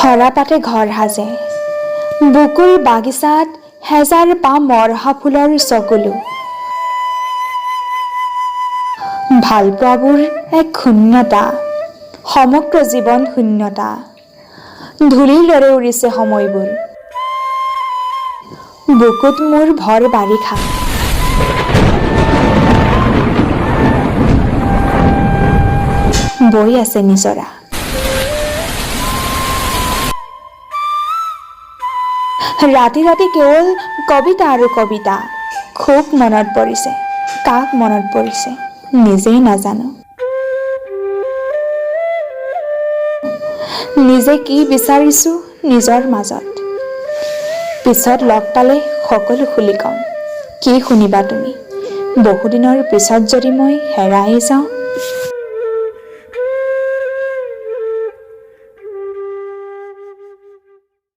সৰাপাতে ঘৰ সাজে, বুকুৰ বাগিচাত হেজাৰ পা মৰহা ফুলৰ চকুলো। ভালপোৱাবোৰ এক শূন্যতা, সমগ্ৰ জীৱন শূন্যতা। ধূলিৰ দৰে উৰিছে সময়বোৰ, বুকুত মোৰ ভৰ বাৰিষা। বৈ আছে নিজৰা। ৰাতি ৰাতি কেৱল কবিতা আৰু কবিতা। খুব মনত পৰিছে, কাক মনত পৰিছে নিজেই নাজানো। নিজে কি বিচাৰিছো নিজৰ মাজত, পিছত লগ পালে সকলো খুলি কম। কি শুনিবা তুমি? বহুদিনৰ পিছত যদি মই হেৰাই যাওঁ